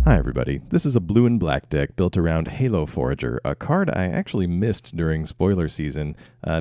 Hi everybody, this is a blue and black deck built around Halo Forager, a card I actually missed during spoiler season.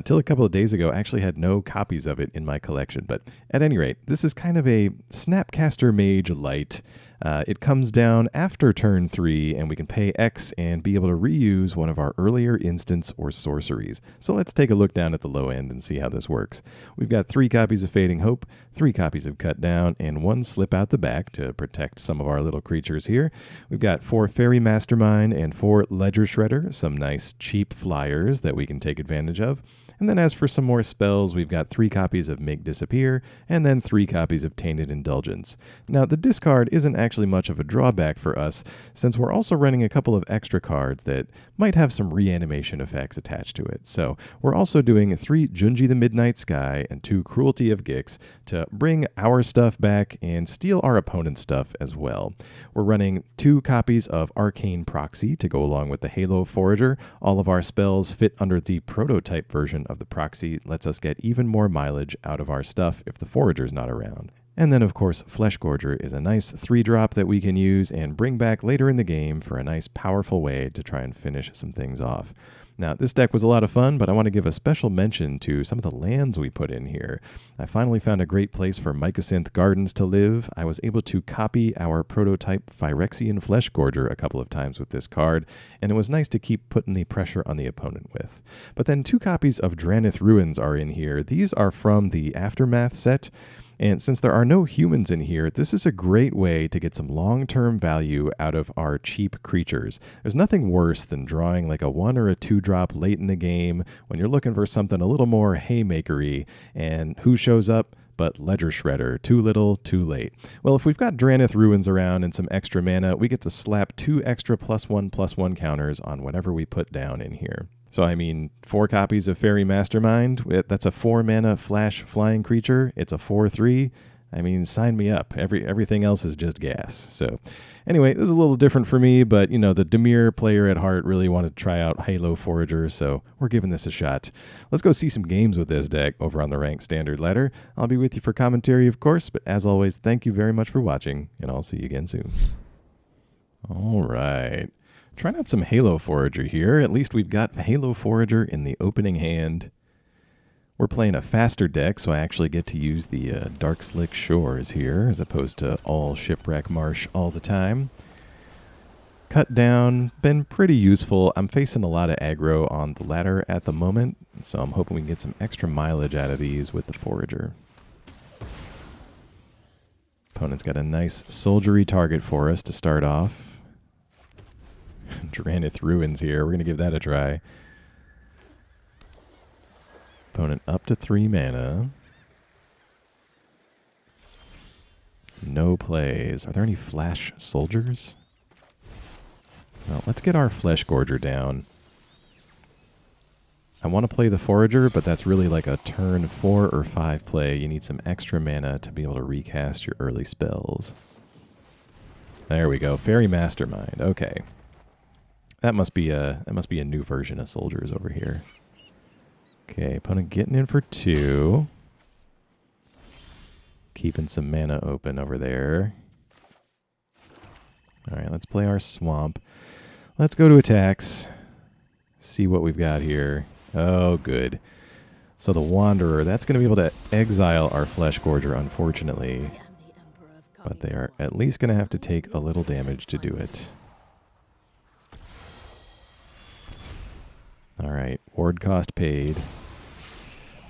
Till a couple of days ago, I actually had no copies of it in my collection, but at any rate, this is kind of a Snapcaster Mage Light. It comes down after turn 3, and we can pay X and be able to reuse one of our earlier instants or sorceries. So let's take a look down at the low end and see how this works. We've got 3 copies of Fading Hope, 3 copies of Cut Down, and 1 Slip Out the Back to protect some of our little creatures here. We've got 4 Faerie Mastermind and 4 Ledger Shredder, some nice cheap flyers that we can take advantage of. And then as for some more spells, we've got 3 copies of Make Disappear, and then 3 copies of Tainted Indulgence. Now, the discard isn't actually much of a drawback for us, since we're also running a couple of extra cards that might have some reanimation effects attached to it. So we're also doing 3 Junji the Midnight Sky and 2 Cruelty of Gix to bring our stuff back and steal our opponent's stuff as well. We're running 2 copies of Arcane Proxy to go along with the Halo Forager. All of our spells fit under the prototype version of the proxy, lets us get even more mileage out of our stuff if the Forager's not around. And then, of course, Fleshgorger is a nice 3-drop that we can use and bring back later in the game for a nice, powerful way to try and finish some things off. Now, this deck was a lot of fun, but I want to give a special mention to some of the lands we put in here. I finally found a great place for Mycosynth Gardens to live. I was able to copy our prototype Phyrexian Fleshgorger a couple of times with this card, and it was nice to keep putting the pressure on the opponent with. But then 2 copies of Drannith Ruins are in here. These are from the Aftermath set. And since there are no humans in here, this is a great way to get some long-term value out of our cheap creatures. There's nothing worse than drawing like a 1 or a 2-drop late in the game when you're looking for something a little more haymakery, and who shows up but Ledger Shredder? Too little, too late. Well, if we've got Drannith Ruins around and some extra mana, we get to slap 2 extra +1/+1 counters on whatever we put down in here. So, I mean, 4 copies of Faerie Mastermind, that's a 4-mana flash flying creature. It's a 4/3. I mean, sign me up. Everything else is just gas. So, anyway, this is a little different for me, but, you know, the Dimir player at heart really wanted to try out Halo Forager, so we're giving this a shot. Let's go see some games with this deck over on the Ranked Standard ladder. I'll be with you for commentary, of course, but as always, thank you very much for watching, and I'll see you again soon. All right. Trying out some Halo Forager here. At least we've got Halo Forager in the opening hand. We're playing a faster deck, so I actually get to use the Darkslick Shores here, as opposed to all Shipwreck Marsh all the time. Cut Down, been pretty useful. I'm facing a lot of aggro on the ladder at the moment, so I'm hoping we can get some extra mileage out of these with the Forager. Opponent's got a nice soldiery target for us to start off. Drannith Ruins here. We're going to give that a try. Opponent up to 3 mana. No plays. Are there any flash soldiers? Well, let's get our Fleshgorger down. I want to play the Forager, but that's really like a turn 4 or 5 play. You need some extra mana to be able to recast your early spells. There we go. Faerie Mastermind. Okay. That must be a new version of soldiers over here. Okay, opponent getting in for 2. Keeping some mana open over there. All right, let's play our swamp. Let's go to attacks. See what we've got here. Oh, good. So the Wanderer, that's going to be able to exile our Fleshgorger, unfortunately. But they are at least going to have to take a little damage to do it. All right, ward cost paid.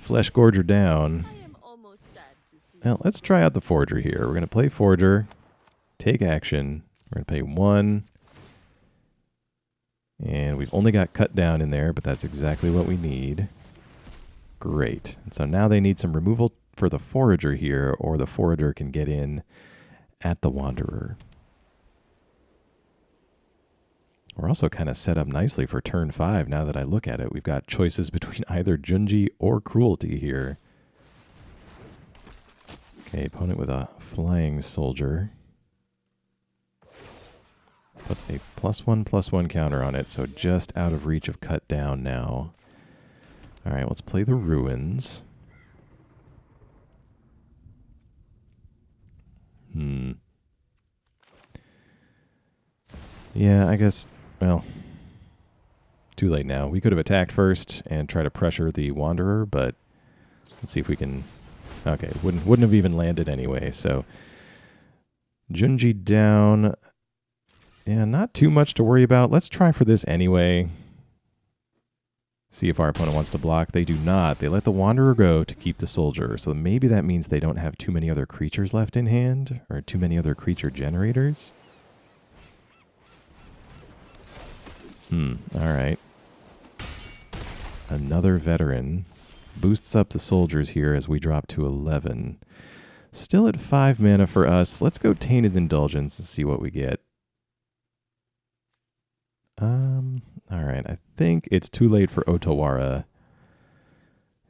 Fleshgorger down. Now, let's try out the Forager here. We're going to play Forager, take action. We're going to pay 1. And we've only got Cut Down in there, but that's exactly what we need. Great. And so now they need some removal for the Forager here, or the Forager can get in at the Wanderer. We're also kind of set up nicely for turn 5 now that I look at it. We've got choices between either Junji or Cruelty here. Okay, opponent with a flying soldier. Puts a +1/+1 counter on it, so just out of reach of Cut Down now. All right, let's play the Ruins. Yeah, I guess, well, too late now. We could have attacked first and try to pressure the Wanderer, but let's see if we can... Okay, wouldn't have even landed anyway, so... Junji down. Yeah, not too much to worry about. Let's try for this anyway. See if our opponent wants to block. They do not. They let the Wanderer go to keep the Soldier, so maybe that means they don't have too many other creatures left in hand, or too many other creature generators. Alright. Another veteran. Boosts up the soldiers here as we drop to 11. Still at 5 mana for us. Let's go Tainted Indulgence and see what we get. Alright, I think it's too late for Otawara.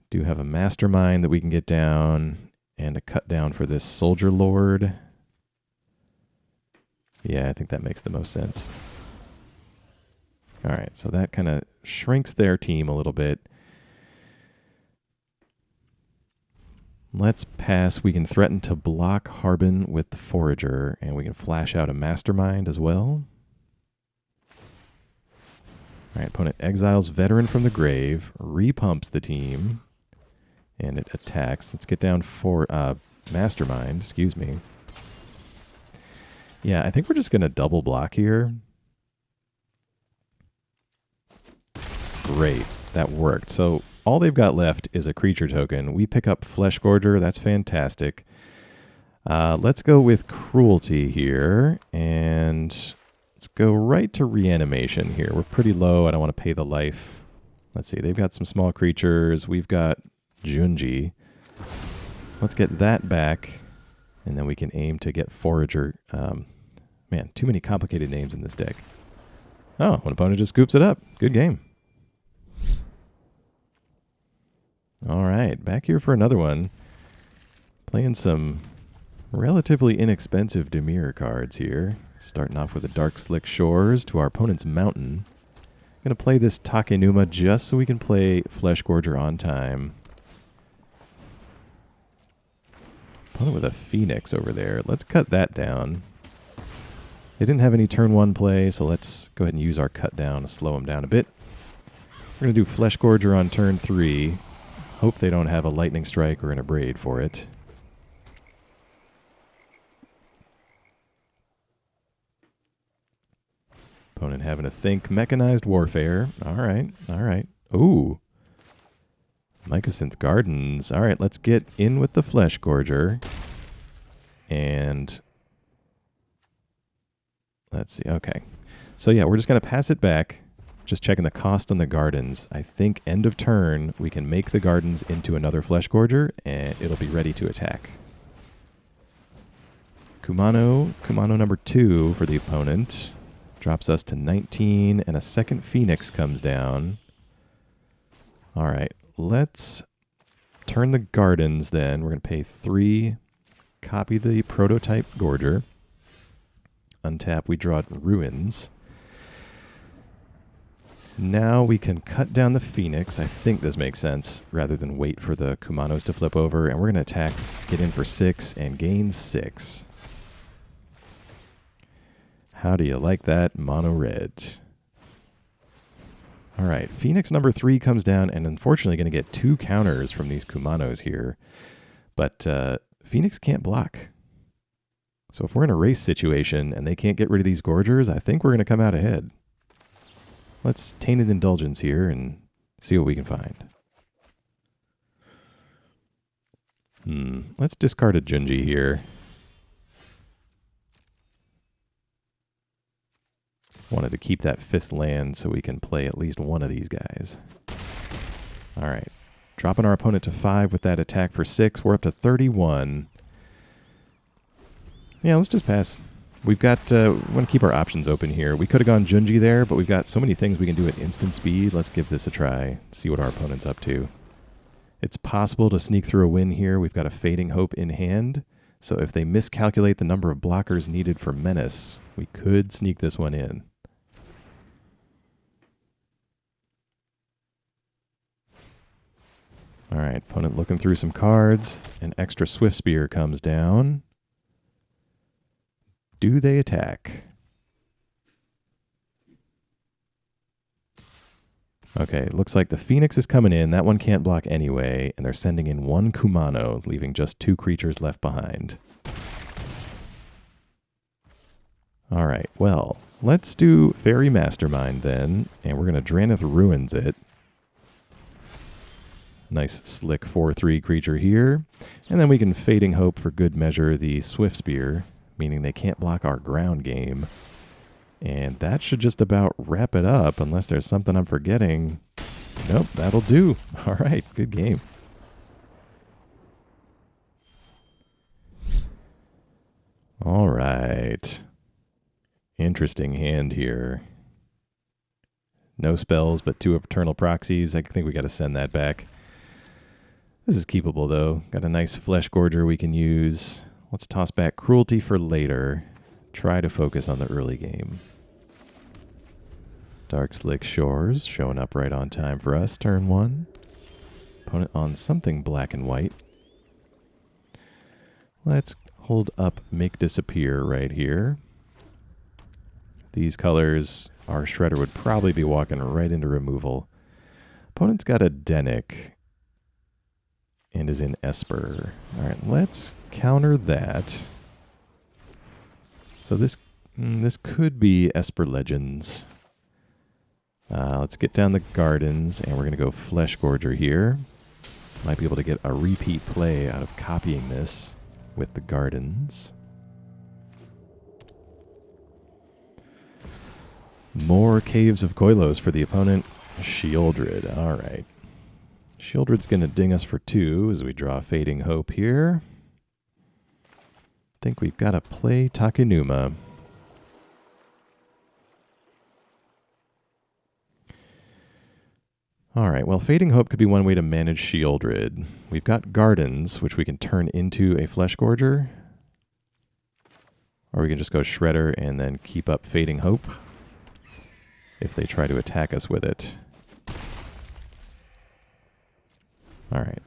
Do have a Mastermind that we can get down, and a cut down for this Soldier Lord. Yeah, I think that makes the most sense. Alright, so that kind of shrinks their team a little bit. Let's pass. We can threaten to block Harbin with the Forager, and we can flash out a Mastermind as well. Alright, opponent exiles Veteran from the grave, repumps the team, and it attacks. Let's get down for Mastermind, excuse me. Yeah, I think we're just going to double block here. Great, that worked. So all they've got left is a creature token. We pick up Fleshgorger, that's fantastic. Let's go with Cruelty here, and let's go right to Reanimation here. We're pretty low, I don't want to pay the life. Let's see, they've got some small creatures. We've got Junji. Let's get that back, and then we can aim to get Forager. Man, too many complicated names in this deck. Oh, one opponent just scoops it up. Good game. All right, back here for another one. Playing some relatively inexpensive Dimir cards here. Starting off with the Darkslick Shores to our opponent's Mountain. Going to play this Takenuma just so we can play Fleshgorger on time. Opponent with a Phoenix over there. Let's cut that down. They didn't have any turn 1 play, so let's go ahead and use our cut down to slow them down a bit. We're going to do Fleshgorger on turn 3. Hope they don't have a Lightning Strike or an Abrade for it. Opponent having to think. Mechanized Warfare. Alright, alright. Ooh. Mycosynth Gardens. Alright, let's get in with the Fleshgorger. And let's see. Okay. So yeah, we're just going to pass it back. Just checking the cost on the Gardens. I think end of turn, we can make the Gardens into another Fleshgorger, and it'll be ready to attack. Kumano number 2 for the opponent. Drops us to 19, and a second Phoenix comes down. All right, let's turn the Gardens then. We're going to pay 3, copy the Prototype Gorger. Untap, we draw Ruins. Now we can cut down the Phoenix. I think this makes sense, rather than wait for the Kumanos to flip over. And we're going to attack, get in for 6, and gain 6. How do you like that, mono red? All right, Phoenix number 3 comes down, and unfortunately going to get 2 counters from these Kumanos here. But Phoenix can't block. So if we're in a race situation and they can't get rid of these Gorgers, I think we're going to come out ahead. Let's Tainted Indulgence here and see what we can find. Let's discard a Junji here. Wanted to keep that 5th land so we can play at least one of these guys. All right. Dropping our opponent to 5 with that attack for 6. We're up to 31. Yeah, let's just pass. We've got, we want to keep our options open here. We could have gone Junji there, but we've got so many things we can do at instant speed. Let's give this a try, see what our opponent's up to. It's possible to sneak through a win here. We've got a Fading Hope in hand. So if they miscalculate the number of blockers needed for Menace, we could sneak this one in. All right, opponent looking through some cards. An extra Swift Spear comes down. Do they attack? Okay, looks like the Phoenix is coming in. That one can't block anyway, and they're sending in one Kumano, leaving just 2 creatures left behind. All right, well, let's do Faerie Mastermind then, and we're going to Drannith Ruins it. Nice slick 4/3 creature here. And then we can Fading Hope for good measure the Swift Spear, meaning they can't block our ground game. And that should just about wrap it up, unless there's something I'm forgetting. Nope, that'll do. All right, good game. All right. Interesting hand here. No spells, but 2 Eternal Proxies. I think we got to send that back. This is keepable, though. Got a nice Fleshgorger we can use. Let's toss back Cruelty for later. Try to focus on the early game. Darkslick Shores showing up right on time for us. Turn 1. Opponent on something black and white. Let's hold up Make Disappear right here. These colors, our Shredder would probably be walking right into removal. Opponent's got a Denic and is in Esper. All right, let's counter that. So this could be Esper Legends. Let's get down the Gardens, and we're going to go Fleshgorger here. Might be able to get a repeat play out of copying this with the Gardens. More Caves of Koilos for the opponent. Sheoldred. All right. Sheoldred's going to ding us for 2 as we draw Fading Hope here. Think we've got to play Takenuma. All right, well, Fading Hope could be one way to manage Sheoldred. We've got Gardens, which we can turn into a Fleshgorger. Or we can just go Shredder and then keep up Fading Hope if they try to attack us with it. All right.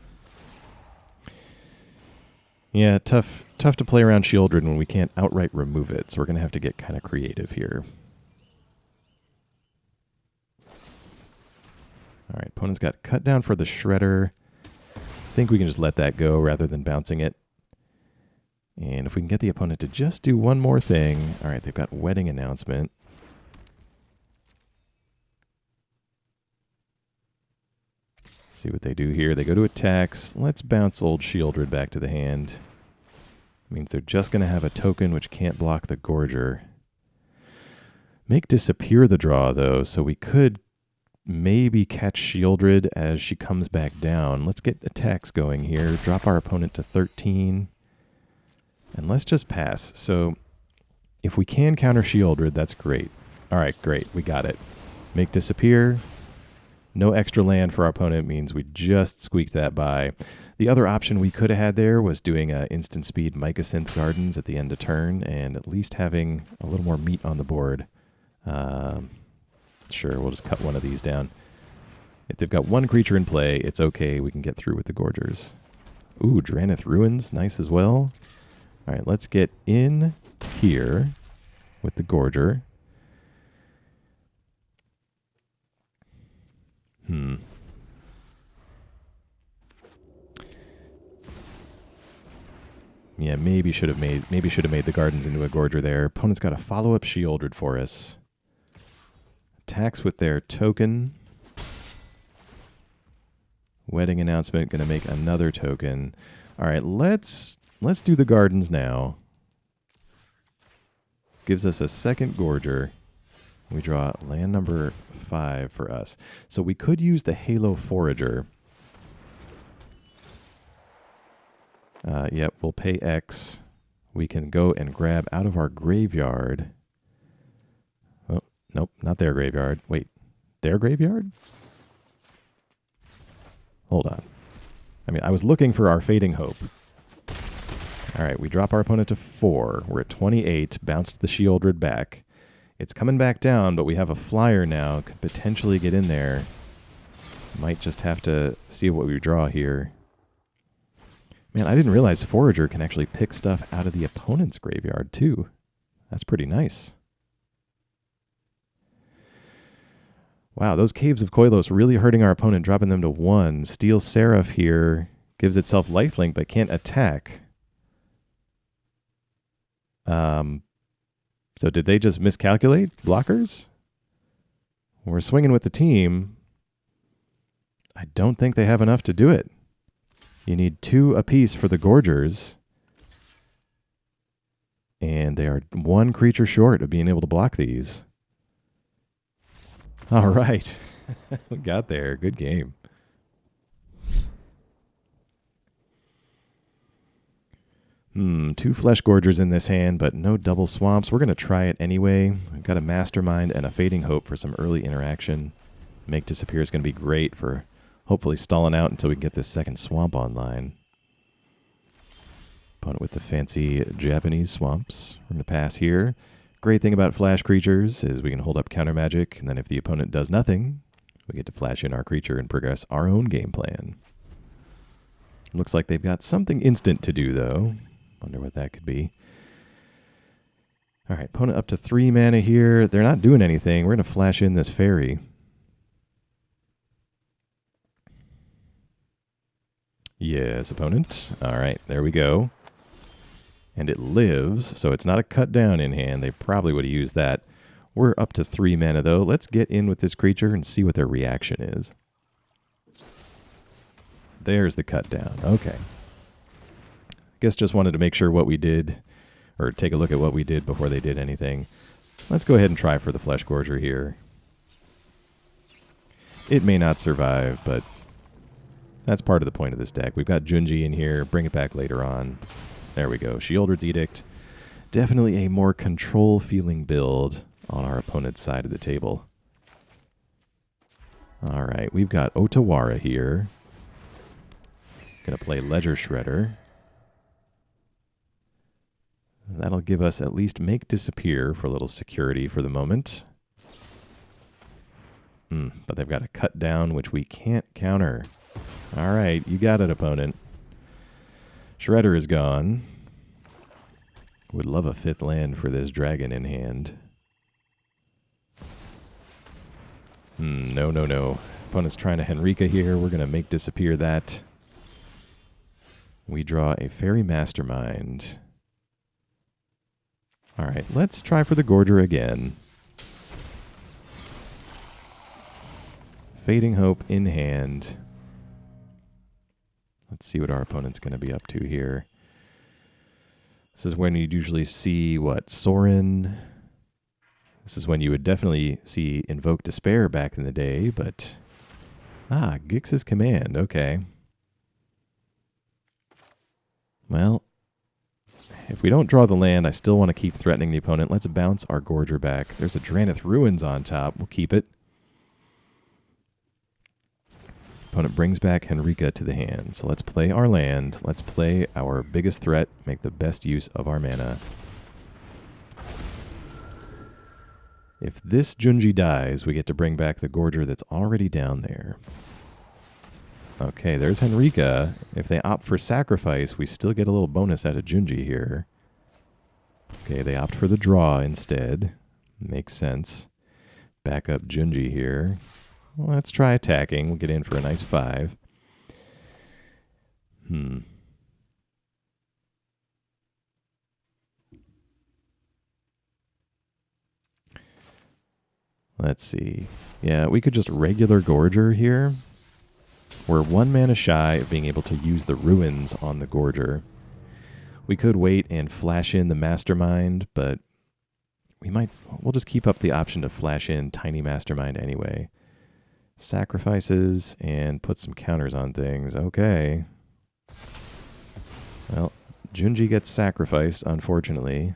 Yeah, tough to play around Sheoldred when we can't outright remove it, so we're going to have to get kind of creative here. All right, opponent's got Cut Down for the Shredder. I think we can just let that go rather than bouncing it. And if we can get the opponent to just do one more thing. All right, they've got Wedding Announcement. See what they do here. They go to attacks. Let's bounce old Sheoldred back to the hand. Means they're just going to have a token which can't block the Gorger. Make Disappear the draw, though, so we could maybe catch Sheoldred as she comes back down. Let's get attacks going here. Drop our opponent to 13. And let's just pass. So if we can counter Sheoldred, that's great. All right, great. We got it. Make Disappear. No extra land for our opponent means we just squeaked that by. The other option we could have had there was doing instant speed Mycosynth Gardens at the end of turn and at least having a little more meat on the board. Sure, we'll just cut one of these down. If they've got one creature in play, it's okay. We can get through with the Gorgers. Ooh, Drannith Ruins, nice as well. All right, let's get in here with the Gorger. Yeah, maybe should have made the Gardens into a Gorger there. Opponent's got a follow-up Sheoldred for us. Attacks with their token. Wedding Announcement, going to make another token. All right, let's do the Gardens now. Gives us a second Gorger. We draw land number 5 for us. So we could use the Halo Forager. Yep, we'll pay X. We can go and grab out of our graveyard. Oh, nope, not their graveyard. Wait, their graveyard? Hold on. I mean, I was looking for our Fading Hope. All right, we drop our opponent to 4. We're at 28, bounced the Sheoldred back. It's coming back down, but we have a Flyer now. Could potentially get in there. Might just have to see what we draw here. Man, I didn't realize Forager can actually pick stuff out of the opponent's graveyard, too. That's pretty nice. Wow, those Caves of Koilos really hurting our opponent, dropping them to 1. Steel Seraph here gives itself lifelink but can't attack. So did they just miscalculate blockers? We're swinging with the team. I don't think they have enough to do it. You need 2 apiece for the Gorgers. And they are 1 creature short of being able to block these. All right. We got there. Good game. Two Fleshgorgers in this hand, but no double swamps. We're going to try it anyway. I've got a Mastermind and a Fading Hope for some early interaction. Make Disappear is going to be great for hopefully stalling out until we get this second swamp online. Opponent with the fancy Japanese swamps. We're going to pass here. Great thing about flash creatures is we can hold up counter magic, and then if the opponent does nothing, we get to flash in our creature and progress our own game plan. Looks like they've got something instant to do, though. Wonder what that could be. All right, opponent up to 3 mana here. They're not doing anything. We're going to flash in this fairy. Yes, opponent. All right, there we go. And it lives, so it's not a cut down in hand. They probably would have used that. We're up to 3 mana, though. Let's get in with this creature and see what their reaction is. There's the cut down. Okay. Guess just wanted to make sure what we did, or take a look at what we did before they did anything. Let's go ahead and try for the Fleshgorger here. It may not survive, but that's part of the point of this deck. We've got Junji in here. Bring it back later on. There we go. Sheoldred's Edict. Definitely a more control-feeling build on our opponent's side of the table. All right, we've got Otawara here. Going to play Ledger Shredder. That'll give us at least Make Disappear for a little security for the moment. But they've got a cut down, which we can't counter. All right, you got it, opponent. Shredder is gone. Would love a 5th land for this dragon in hand. No. Opponent's trying to Henrika here. We're going to Make Disappear that. We draw a Faerie Mastermind. All right, let's try for the Gorger again. Fading Hope in hand. Let's see what our opponent's going to be up to here. This is when you'd usually see, Soaring. This is when you would definitely see Invoke Despair back in the day, but... Gix's Command, okay. Well, if we don't draw the land, I still want to keep threatening the opponent. Let's bounce our Gorger back. There's a Drannith Ruins on top. We'll keep it. Opponent brings back Henrika to the hand. So let's play our land. Let's play our biggest threat. Make the best use of our mana. If this Junji dies, we get to bring back the Gorger that's already down there. Okay, there's Henrika. If they opt for sacrifice, we still get a little bonus out of Junji here. Okay, they opt for the draw instead. Makes sense. Back up Junji here. Well, let's try attacking. We'll get in for a nice 5. Let's see. Yeah, we could just regular Gorger here. We're 1 mana shy of being able to use the Ruins on the Gorger. We could wait and flash in the Mastermind, but we'll just keep up the option to flash in Tiny Mastermind anyway. Sacrifices and put some counters on things. Okay. Well, Junji gets sacrificed, unfortunately.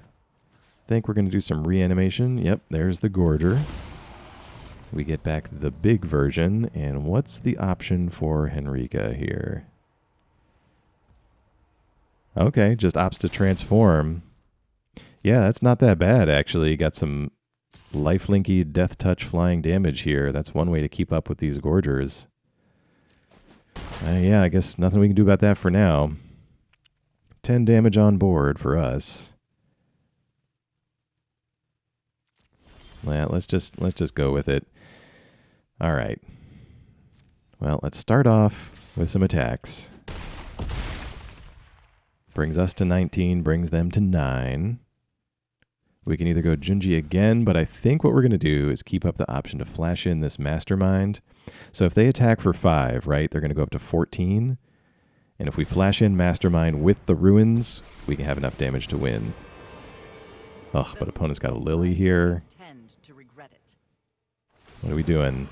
Think we're going to do some reanimation. Yep, there's the Gorger. We get back the big version, and what's the option for Henrika here? Okay, just opts to transform. Yeah, that's not that bad, actually. Got some lifelinky death touch flying damage here. That's one way to keep up with these Gorgers. Yeah, I guess nothing we can do about that for now. 10 damage on board for us. Yeah, let's just go with it. All right. Well, let's start off with some attacks. Brings us to 19, brings them to 9. We can either go Junji again, but I think what we're going to do is keep up the option to flash in this Mastermind. So if they attack for 5, right, they're going to go up to 14. And if we flash in Mastermind with the Ruins, we can have enough damage to win. Oh, but opponent's got a Lily here. What are we doing?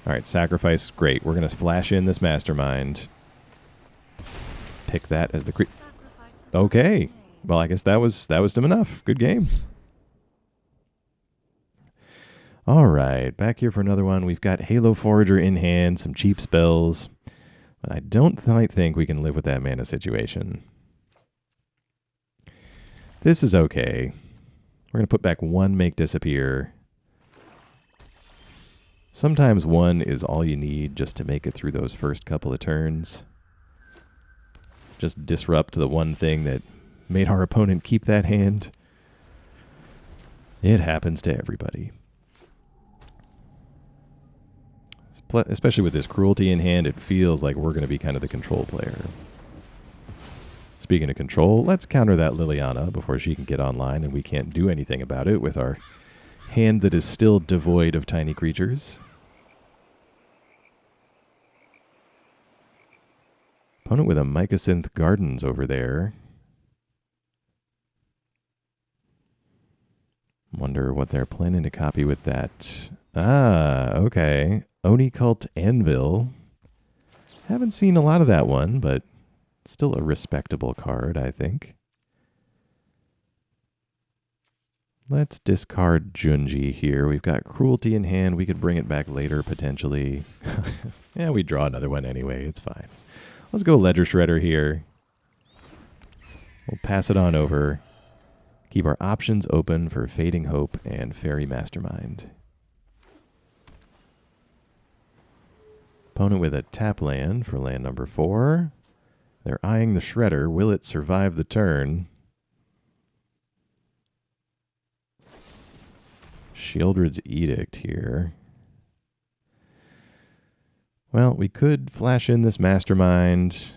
All right, sacrifice. Great. We're going to flash in this Mastermind. Pick that as the Okay. Well, I guess that was them enough. Good game. All right, back here for another one. We've got Halo Forager in hand, some cheap spells. But I don't think we can live with that mana situation. This is okay. We're going to put back 1 Make Disappear. Sometimes 1 is all you need just to make it through those first couple of turns. Just disrupt the one thing that made our opponent keep that hand. It happens to everybody. Especially with this Cruelty in hand, it feels like we're going to be kind of the control player. Speaking of control, let's counter that Liliana before she can get online and we can't do anything about it with our hand that is still devoid of tiny creatures. Opponent with a Mycosynth Gardens over there. Wonder what they're planning to copy with that. Ah, okay. Oni Cult Anvil. Haven't seen a lot of that one, but still a respectable card, I think. Let's discard Junji here. We've got Cruelty in hand. We could bring it back later, potentially. Yeah, we draw another one anyway. It's fine. Let's go Ledger Shredder here. We'll pass it on over. Keep our options open for Fading Hope and Faerie Mastermind. Opponent with a tap land for land number 4. They're eyeing the Shredder. Will it survive the turn? Shieldred's Edict here. Well, we could flash in this Mastermind.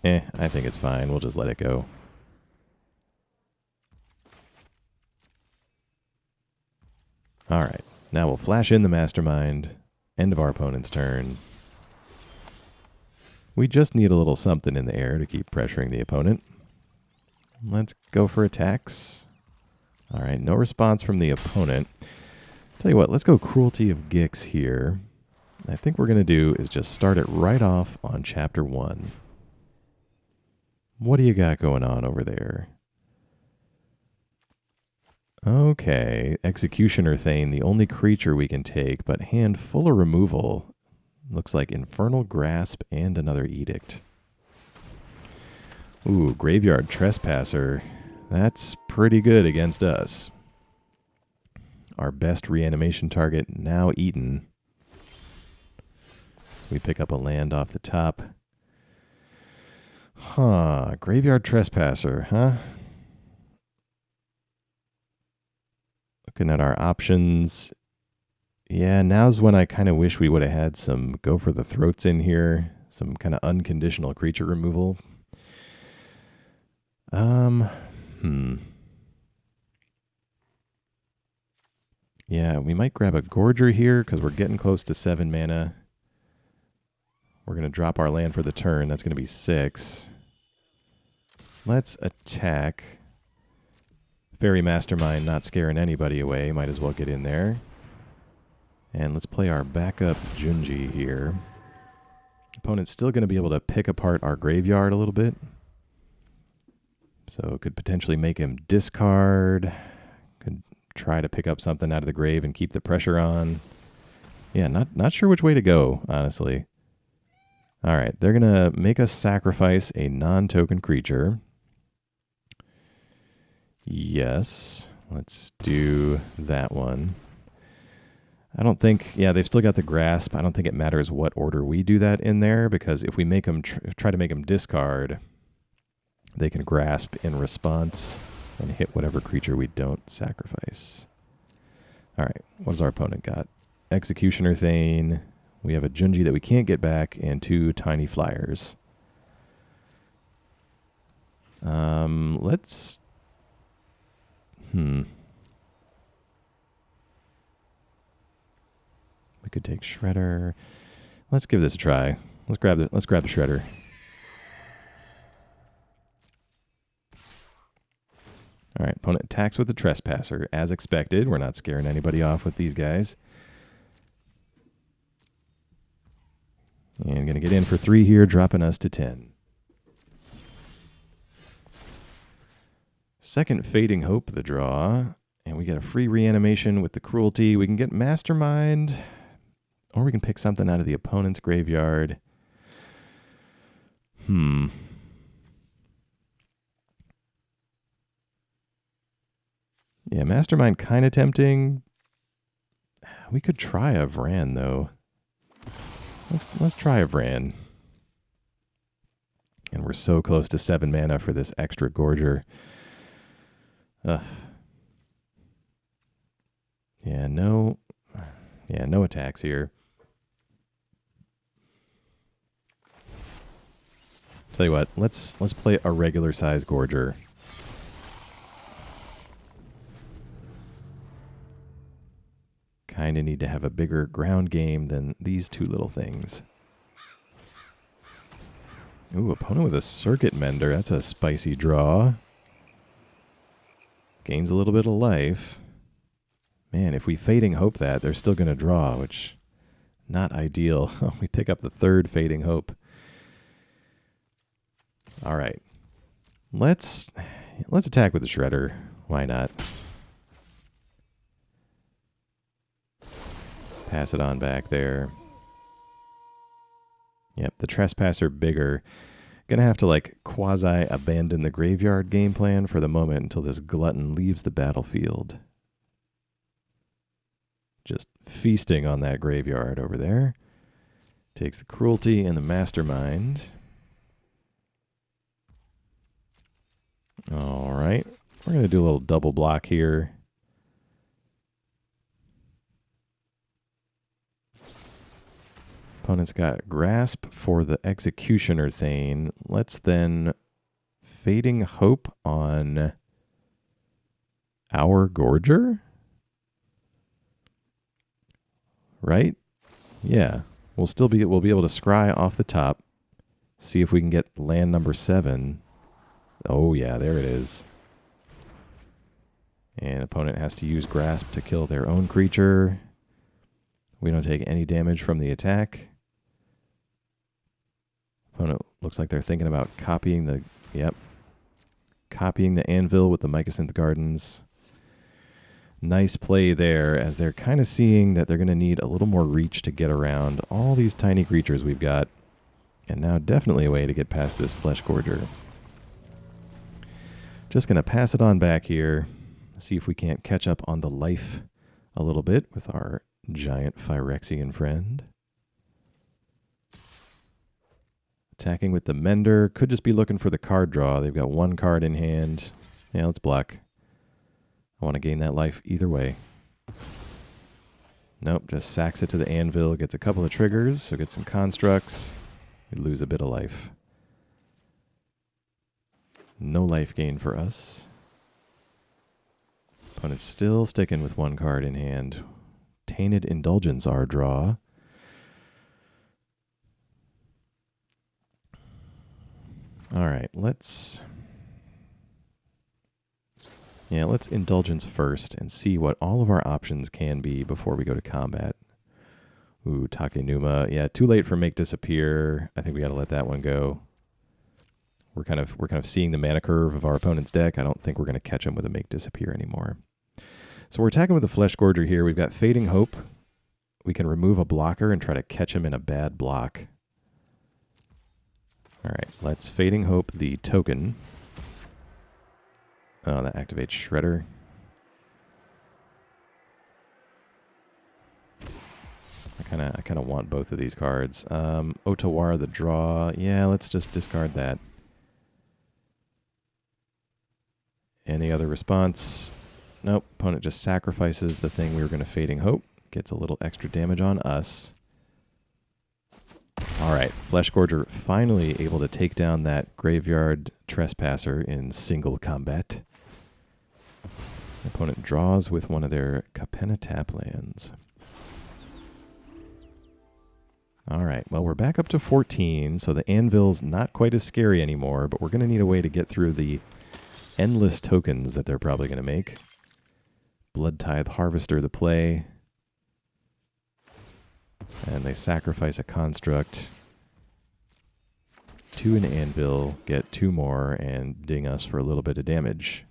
I think it's fine. We'll just let it go. All right. Now we'll flash in the Mastermind. End of our opponent's turn. We just need a little something in the air to keep pressuring the opponent. Let's go for attacks. All right, no response from the opponent. Tell you what, let's go Cruelty of Gix here. I think what we're going to do is just start it right off on Chapter 1. What do you got going on over there? Okay, Executioner Thane, the only creature we can take, but hand full of removal. Looks like Infernal Grasp and another Edict. Ooh, Graveyard Trespasser. That's pretty good against us. Our best reanimation target now eaten. We pick up a land off the top. Huh, Graveyard Trespasser, huh? Looking at our options. Yeah, now's when I kind of wish we would have had some Go for the Throats in here. Some kind of unconditional creature removal. Yeah, we might grab a Gorger here because we're getting close to 7 mana. We're going to drop our land for the turn. That's going to be 6. Let's attack. Faerie Mastermind not scaring anybody away. Might as well get in there. And let's play our backup Junji here. Opponent's still going to be able to pick apart our graveyard a little bit. So could potentially make him discard. Could try to pick up something out of the grave and keep the pressure on. Yeah, not sure which way to go, honestly. All right, they're going to make us sacrifice a non-token creature. Yes, let's do that one. I don't think, yeah, they've still got the grasp. I don't think it matters what order we do that in there, because if we make them try to make them discard, they can grasp in response and hit whatever creature we don't sacrifice. All right, what does our opponent got? Executioner Thane. We have a Junji that we can't get back, and 2 tiny Fliers. Let's... We could take Shredder. Let's give this a try. Let's grab the Shredder. All right, opponent attacks with the Trespasser. As expected, we're not scaring anybody off with these guys. And going to get in for 3 here, dropping us to 10. Second Fading Hope, the draw. And we get a free reanimation with the Cruelty. We can get Mastermind, or we can pick something out of the opponent's graveyard. Yeah, Mastermind kind of tempting. We could try a Vran, though. Let's try a Vran. And we're so close to 7 mana for this extra Gorger. Yeah, no attacks here. Tell you what, let's play a regular size Gorger. Kind of need to have a bigger ground game than these 2 little things. Ooh, opponent with a Circuit Mender. That's a spicy draw. Gains a little bit of life. Man, if we Fading Hope that, they're still going to draw, which not ideal. We pick up the 3rd Fading Hope. All right. Let's attack with the Shredder. Why not? Pass it on back there. Yep, the Trespasser bigger. Gonna have to like quasi-abandon the graveyard game plan for the moment until this glutton leaves the battlefield. Just feasting on that graveyard over there. Takes the Cruelty and the Mastermind. All right, we're gonna do a little double block here. Opponent's got Grasp for the Executioner Thane. Let's then Fading Hope on our Gorger? Right? Yeah. We'll be able to scry off the top. See if we can get land number 7. Oh yeah, there it is. And opponent has to use Grasp to kill their own creature. We don't take any damage from the attack. Opponent looks like they're thinking about copying the anvil with the Mycosynth Gardens. Nice play there, as they're kind of seeing that they're going to need a little more reach to get around all these tiny creatures we've got. And now definitely a way to get past this Fleshgorger. Just going to pass it on back here. See if we can't catch up on the life a little bit with our giant Phyrexian friend. Attacking with the Mender. Could just be looking for the card draw. They've got 1 card in hand. Yeah, let's block. I want to gain that life either way. Nope, just sacks it to the anvil. Gets a couple of triggers, so gets some constructs. We lose a bit of life. No life gain for us. Opponent's still sticking with 1 card in hand. Tainted Indulgence, our draw. All right, let's Indulgence first and see what all of our options can be before we go to combat. Ooh, Takenuma. Yeah, too late for Make Disappear. I think we got to let that one go. We're kind of seeing the mana curve of our opponent's deck. I don't think we're going to catch him with a Make Disappear anymore. So we're attacking with the Fleshgorger here. We've got Fading Hope. We can remove a blocker and try to catch him in a bad block. All right, let's Fading Hope the token. Oh, that activates Shredder. I kind of want both of these cards. Otawara the draw. Yeah, let's just discard that. Any other response? Nope. Opponent just sacrifices the thing we were going to Fading Hope. gets a little extra damage on us. All right, Fleshgorger finally able to take down that Graveyard Trespasser in single combat. The opponent draws with one of their Capenna tap lands. All right, well, we're back up to 14, so the Anvil's not quite as scary anymore, but we're going to need a way to get through the endless tokens that they're probably going to make. Blood Tithe Harvester the play. And they sacrifice a construct to an anvil, get 2 more, and ding us for a little bit of damage.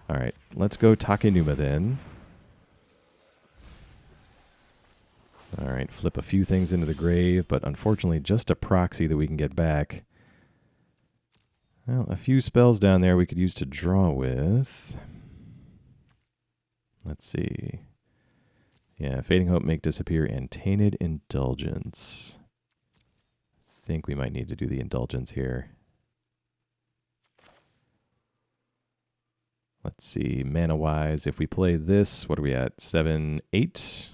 All right, let's go Takenuma then. All right, flip a few things into the grave, but unfortunately just a proxy that we can get back. Well, a few spells down there we could use to draw with. Let's see. Yeah, Fading Hope, Make Disappear, and Tainted Indulgence. Think we might need to do the Indulgence here. Let's see, mana-wise, if we play this, what are we at? 7, 8?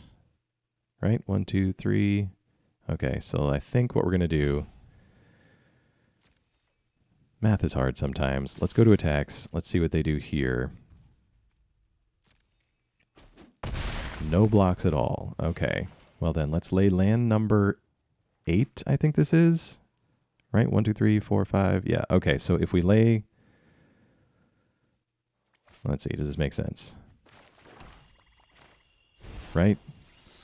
Right? 1, 2, 3. Okay, so I think what we're going to do... Math is hard sometimes. Let's go to attacks. Let's see what they do here. No blocks at all. Okay. Well then, let's lay land number 8, I think this is. Right? 1, 2, 3, 4, 5. Yeah, okay. So if we lay... Let's see, does this make sense? Right?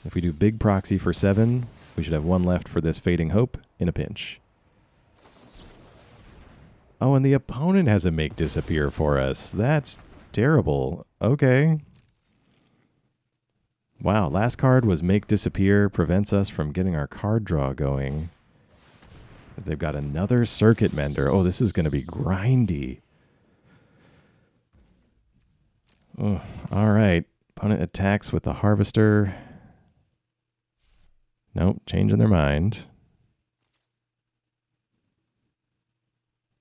If we do big proxy for 7, we should have 1 left for this Fading Hope in a pinch. Oh, and the opponent has a Make Disappear for us. That's terrible. Okay. Wow, last card was Make Disappear, prevents us from getting our card draw going. They've got another Circuit Mender. Oh, this is going to be grindy. Oh, all right. Opponent attacks with the Harvester. Nope, changing their mind.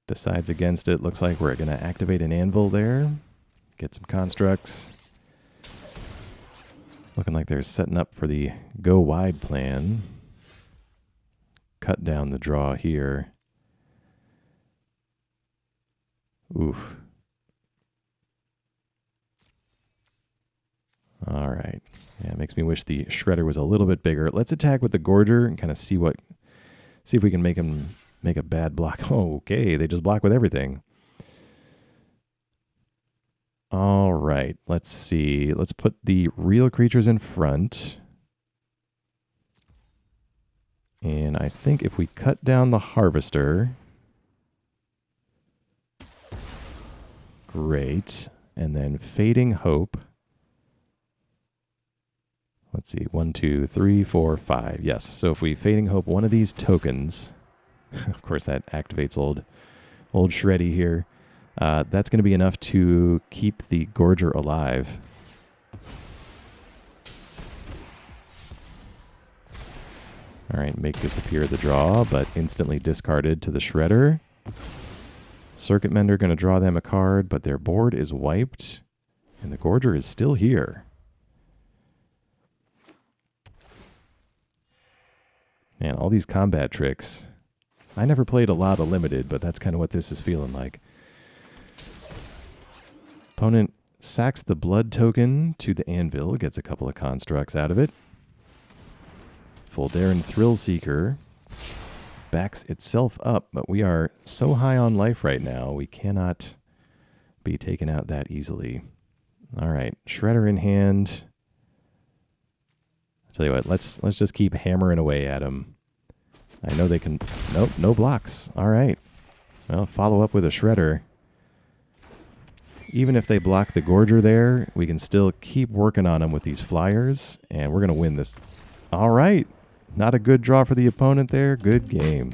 Decides against it. Looks like we're going to activate an Anvil there. Get some constructs. Looking like they're setting up for the go wide plan. Cut down the draw here. Oof. All right. Yeah, it makes me wish the Shredder was a little bit bigger. Let's attack with the Gorger and kind of see if we can make him make a bad block. Oh, okay, they just block with everything. All right, let's see. Let's put the real creatures in front. And I think if we cut down the Harvester... Great. And then Fading Hope. Let's see, 1, 2, 3, 4, 5. Yes, so if we Fading Hope one of these tokens, of course that activates old Shreddy here, that's going to be enough to keep the Gorger alive. All right, Make Disappear the draw, but instantly discarded to the Shredder. Circuit Mender going to draw them a card, but their board is wiped, and the Gorger is still here. Man, all these combat tricks. I never played a lot of Limited, but that's kind of what this is feeling like. Opponent sacks the blood token to the Anvil, gets a couple of constructs out of it. Foldarin Thrillseeker backs itself up, but we are so high on life right now, we cannot be taken out that easily. All right, Shredder in hand. Tell you what, let's just keep hammering away at them. I know they can... Nope, no blocks. All right. Well, follow up with a Shredder. Even if they block the Gorger there, we can still keep working on them with these Fliers, and we're going to win this. All right. Not a good draw for the opponent there. Good game.